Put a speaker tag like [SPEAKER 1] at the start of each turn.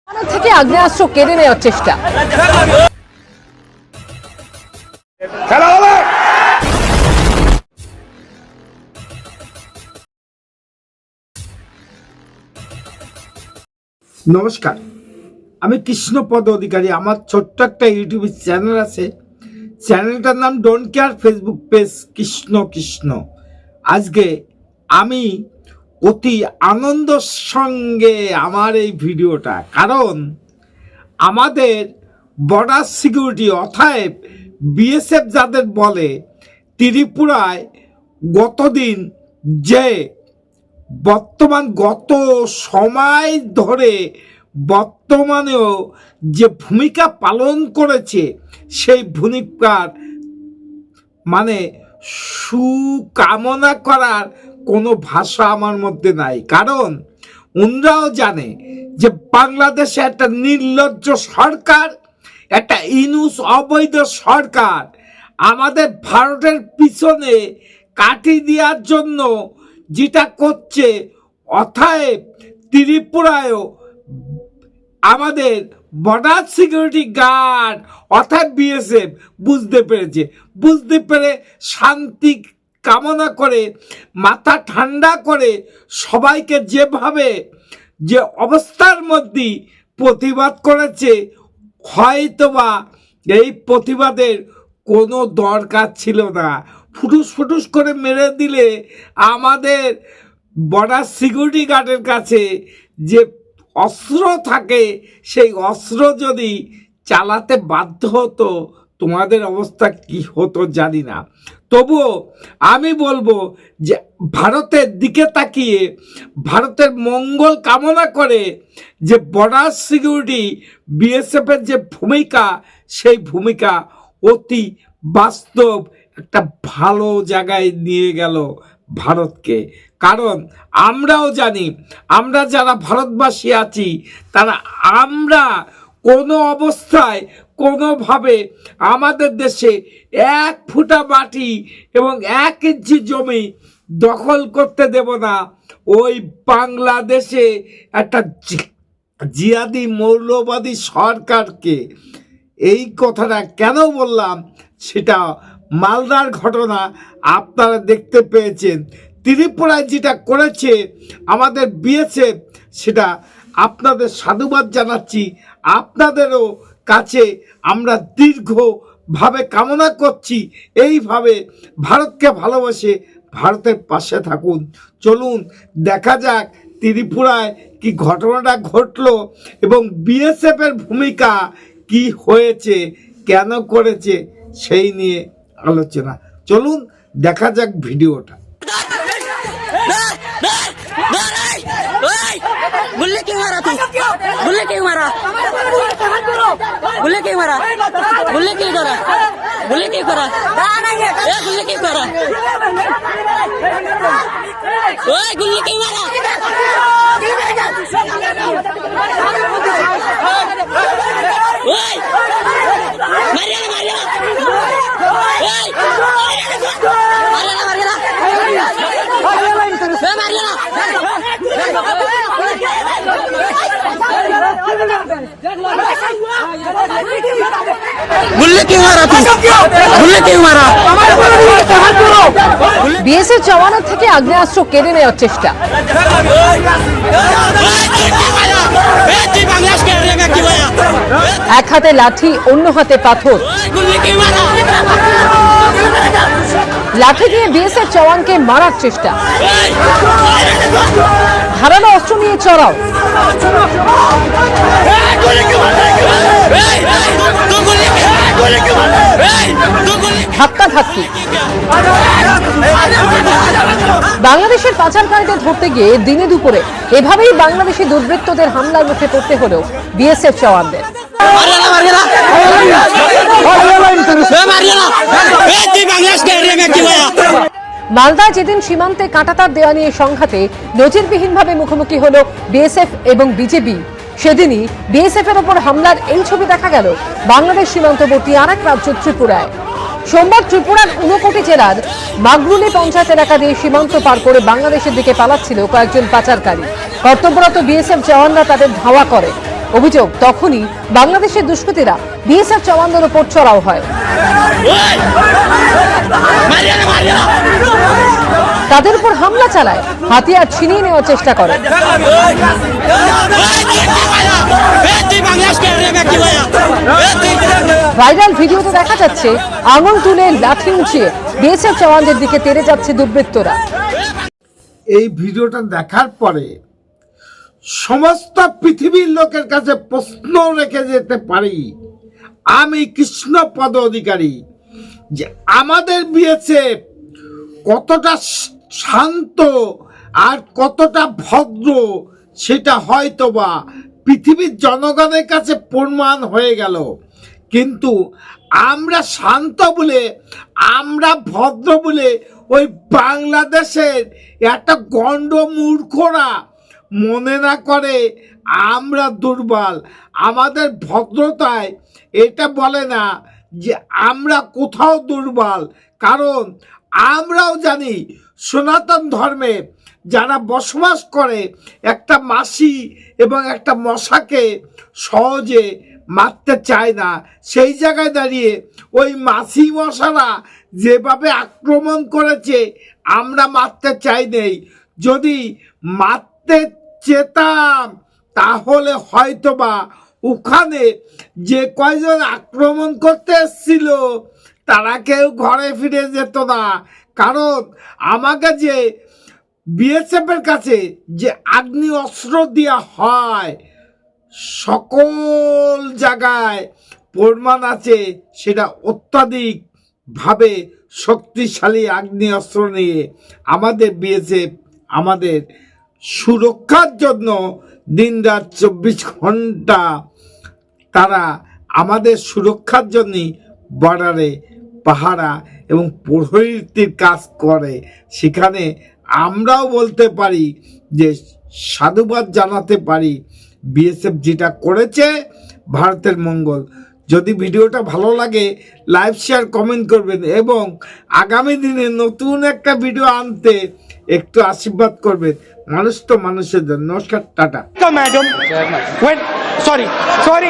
[SPEAKER 1] থেকে আগ্নেয়াস্ত্র কেড়ে নেওয়ার চেষ্টা।
[SPEAKER 2] নমস্কার, আমি কৃষ্ণপদ অধিকারী। আমার ছোট্ট একটা ইউটিউব চ্যানেল আছে, চ্যানেলটার নাম don't care, Facebook page Krishna Krishna. আজকে আমি অতি আনন্দের সঙ্গে আমার এই ভিডিওটা, কারণ আমাদের বর্ডার সিকিউরিটি অর্থাৎ বিএসএফ যাদের বলে, ত্রিপুরায় গতদিন যে গত সময় ধরে বর্তমানেও যে ভূমিকা পালন করেছে, সেই ভূমিকার মানে সুকামনা করার কোনো ভাষা আমার মধ্যে নাই। কারণ ওনারাও জানে যে বাংলাদেশে একটা নির্লজ্জ সরকার, একটা ইনুস অবৈধ সরকার আমাদের ভারতের পিছনে কাটি দেওয়ার জন্য যেটা করছে, অতএব ত্রিপুরায়ও আমাদের বর্ডার সিকিউরিটি গার্ড অর্থাৎ বিএসএফ বুঝতে পেরে শান্তি কামনা করে, মাথা ঠান্ডা করে সবাইকে যেভাবে যে অবস্থার মধ্যে প্রতিবাদ করেছে, হয়তোবা এই প্রতিবাদের কোনো দরকার ছিল না। ফুটুস করে মেরে দিলে আমাদের বর্ডার সিকিউরিটি গার্ডের কাছে যে অস্ত্র থাকে, সেই অস্ত্র যদি চালাতে বাধ্য হতো, তোমাদের অবস্থা কি হতো জানি না। তবুও আমি বলবো যে ভারতের দিকে তাকিয়ে ভারতের মঙ্গল কামনা করে যে বর্ডার সিকিউরিটি বিএসএফের যে ভূমিকা, সেই ভূমিকা অতি বাস্তব একটা ভালো জায়গায় নিয়ে গেল ভারতকে। কারণ আমরাও জানি, আমরা যারা ভারতবাসী আছি, তারা আমরা কোনো অবস্থায় কোনোভাবে আমাদের দেশে এক ফুটা মাটি এবং 1 ইঞ্চি জমি দখল করতে দেব না। ওই বাংলাদেশে একটা জিহাদি মৌলবাদী সরকারকে। এই কথাটা কেন বললাম, সেটা মালদার ঘটনা আপনারা দেখতে পেয়েছেন। ত্রিপুরায় যেটা করেছে আমাদের বিএসএফ, সেটা আপনাদের সাধুবাদ জানাচ্ছি। আপনাদেরও কাছে আমরা দীর্ঘভাবে কামনা করছি, এইভাবে ভারতকে ভালোবাসে ভারতের পাশে থাকুন। চলুন দেখা যাক ত্রিপুরায় কি ঘটনাটা ঘটলো এবং বিএসএফের ভূমিকা কি হয়েছে, কেন করেছে, সেই নিয়ে আলোচনা। চলুন দেখা যাক ভিডিওটা।
[SPEAKER 3] गुल्ले क्यों मारा तू? गुल्ले क्यों मारा? गुल्ले क्यों मारा? गुल्ले क्यों करा? गुल्ले क्यों करा? गुल्ले क्यों करा? ओए गुल्ले क्यों मारा? ओए मारिया ना मारिया ना। ओए मारिया ना मारिया ना। गुल्ले क्यों मारा तू? गुल्ले क्यों मारा?
[SPEAKER 1] বিএসএফ জওয়ানের থেকে আগ্নেয়াস্ত্র কেড়ে নেওয়ার চেষ্টা। এক হাতে লাঠি, অন্য হাতে পাথর। লাঠি দিয়ে বিএসএফ জওয়ানকে মারার চেষ্টা। ধারালো অস্ত্র নিয়ে চড়াও। ধাক্কাধাক্কি। বাংলাদেশের পাচারকারীদের ধরতে গিয়ে দিনে দুপুরে এভাবেই বাংলাদেশি দুর্বৃত্তদের হামলার মুখে পড়তে হলো বিএসএফ জওয়ানদের। মালদায় যেদিন সীমান্তে কাঁটাতার দেওয়া নিয়ে সংঘাতে নজিরবিহীনভাবে মুখোমুখি হলো বিএসএফ এবং বিজেপি, সেদিনই বিএসএফ এর ওপর হামলার এই ছবি দেখা গেল বাংলাদেশ সীমান্তবর্তী আরেক রাজ্য ত্রিপুরায়। সোমবার ত্রিপুরার ঊনকোটি জেলার মাগরুলি পঞ্চায়েত এলাকা দিয়ে সীমান্ত পার করে বাংলাদেশের দিকে পালাচ্ছিল কয়েকজন পাচারকারী। কর্তব্যরত বিএসএফ জওয়ানরা তাদের ধাওয়া করে। অভিযোগ তখনই বাংলাদেশের দুষ্কৃতীরা বিএসএফ জওয়ানদের উপর চড়াও হয়। তাদের উপর হামলা চালায়, হাতিয়ার ছিনিয়ে নেওয়ার চেষ্টা করে। ভাইরাল ভিডিওতে দেখা যাচ্ছে আঙুল তুলে লাঠি উঁচিয়ে বিএসএফ জওয়ানদের দিকে তেড়ে যাচ্ছে দুর্বৃত্তরা।
[SPEAKER 2] এই ভিডিওটা দেখার পরে সমস্ত পৃথিবীর লোকের কাছে প্রশ্ন রেখে যেতে পারি, আমি কৃষ্ণপদ অধিকারী, যে আমাদের বিএসএফ কতটা শান্ত আর কতটা ভদ্র সেটা হয়তোবা পৃথিবীর জনগণের কাছে প্রমাণ হয়ে গেল। কিন্তু আমরা শান্ত বলে, আমরা ভদ্র বলে ওই বাংলাদেশের একটা গণ্ড মূর্খরা মনে না করে আমরা দুর্বল। আমাদের ভদ্রতায় এটা বলে না যে আমরা কোথাও দুর্বল, কারণ আমরাও জানি সনাতন ধর্মে যারা বসবাস করে একটা মাসি এবং একটা মশাকে সহজে মারতে চায় না। সেই জায়গায় দাঁড়িয়ে ওই মাসি মশারা যেভাবে আক্রমণ করেছে আমরা মারতে চাই নেই। যদি মারতে চেতাম তাহলে হয়তোবা ওখানে যে কয়জন আক্রমণ করতে এসেছিল তারা কেউ ঘরে ফিরে যেত না। কারণ আমাকে যে বিএসএফ এর কাছে যে আগ্নি অস্ত্র দেওয়া হয় সকল জায়গায় প্রমাণ আছে, সেটা অত্যাধিকভাবে শক্তিশালী আগ্নি অস্ত্র নিয়ে আমাদের বিএসএফ আমাদের সুরক্ষার জন্য দিনরাত 24 ঘন্টা তারা আমাদের সুরক্ষার জন্যই বর্ডারে পাহারা এবং প্রহরীর কাজ করে। সেখানে আমরাও বলতে পারি যে সাধুবাদ জানাতে পারি বিএসএফ যেটা করেছে ভারতের মঙ্গল। যদি ভিডিওটা ভালো লাগে লাইক শেয়ার কমেন্ট করবেন এবং আগামী দিনে নতুন একটা ভিডিও আনতে একটু আশীর্বাদ করবেন। মানুষ তো মানুষের জন্য। নমস্কার, টাটা।
[SPEAKER 4] Madam, when sorry.